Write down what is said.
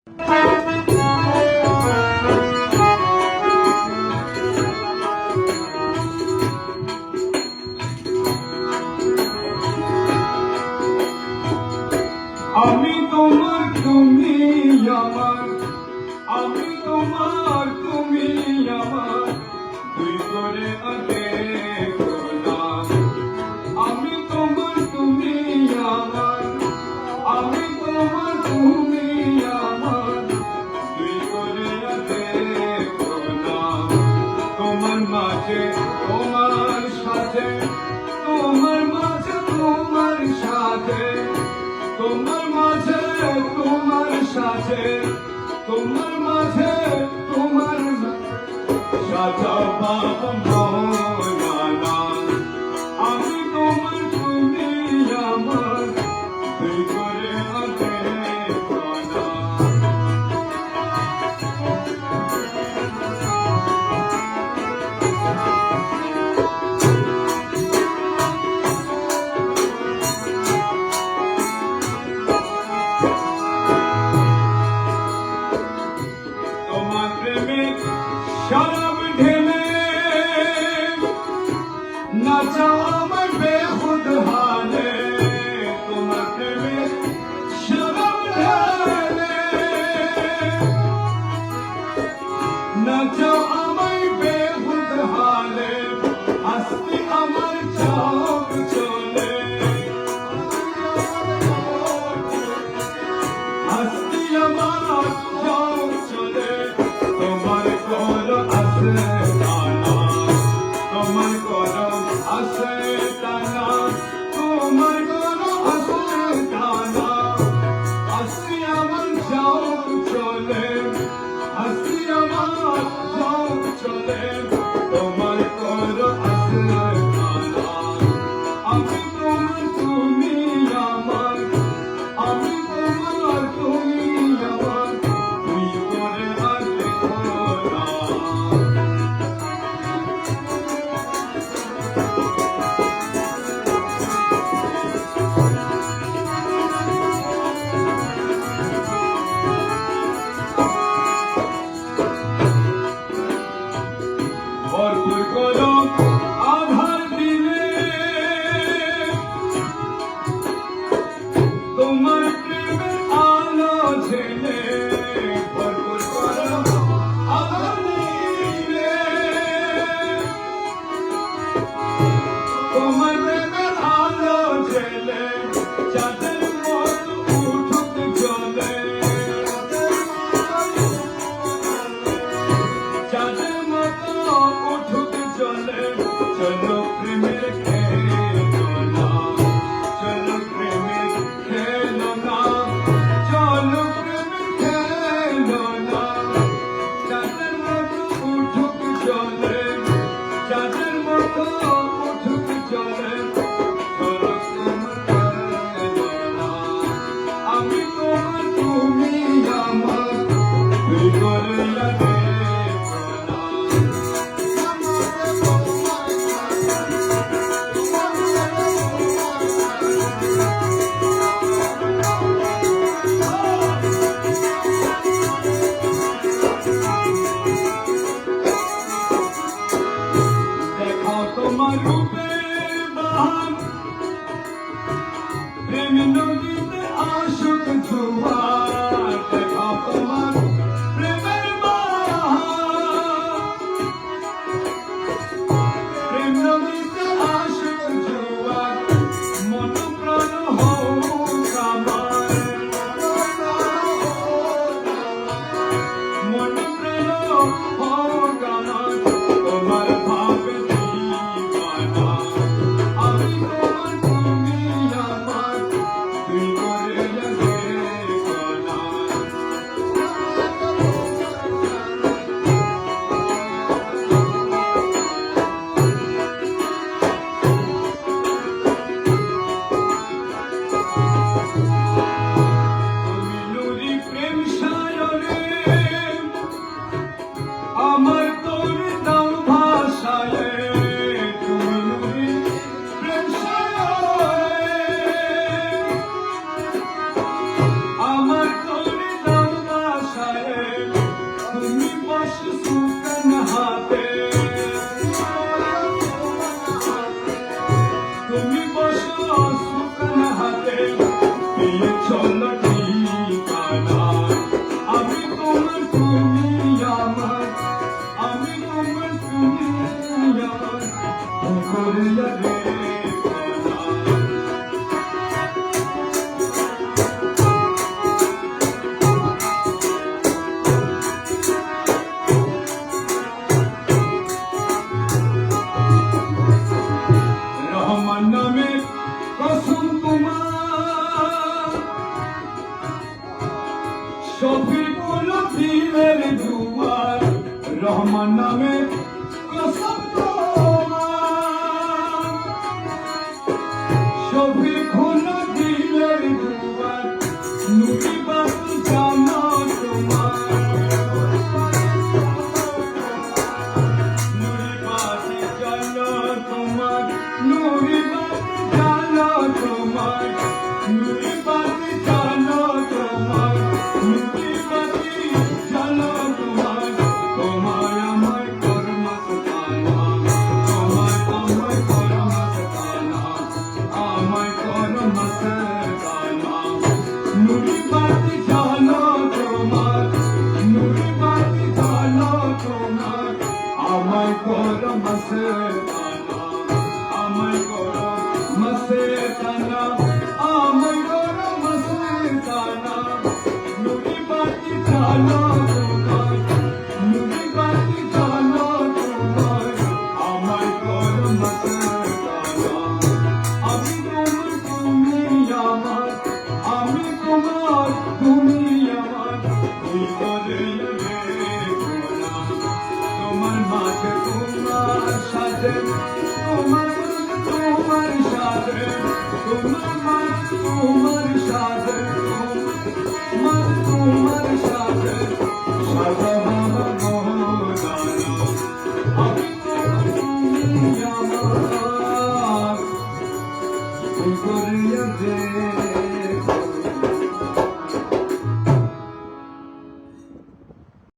আমি তোমার তুমি আমার, আমি তোমার তুমি আমার, দুই করে আগে গোলাম। আমি তোমার তুমি আমার, আমি তোমার তুমি আমার, দুই করে আগে গোলাম। তোমার মাঝে তোমার সাথে, তোমার মাঝে তোমার সাথে, তোমার মাঝে তোমার সাথে, তোমার মাঝে তোমার সাথে বাবা মৌলানা। আমি তোমার তুমি আমার, দুই করে আগে গোলাম। তোমার প্রেমে শরাব ঢেলে শফিকুল দিলের দুয়ার রহমান নামে কসম তোমার শফিকুল দিলের দুয়ার নুরি বাতি জানো তোমার নুরি বাতি জানো তোমার নুরি বাতি জানো তোমার নুরি বাতি জানো তোমার নুরি বাতি জানো তোমার তোমার আমার কর্মস্থানা তোমার আমার কর্মস্থানা আমার কর্মস্থানা নুরি বাতি জানো তোমার নুরি বাতি জানো তোমার আমার কর্মস্থানা আমার কর্মস্থানা আমার কর্মস্থানা নুরি বাতি জানো তোমার নুরি বাতি জানো তোমার আমার কর্মস্থানা আমি তোমার তুমি আমার আমি তোমার তুমি আমার ভিতরে তোমার মাঝে তোমার সাথে তোমার তোমার সাথে তোমার মাঝে তোমার সাথে তোমার তোমার সাথে সাদা বাবা মহদানা আমি তোমার তুমি আমার ভিতরে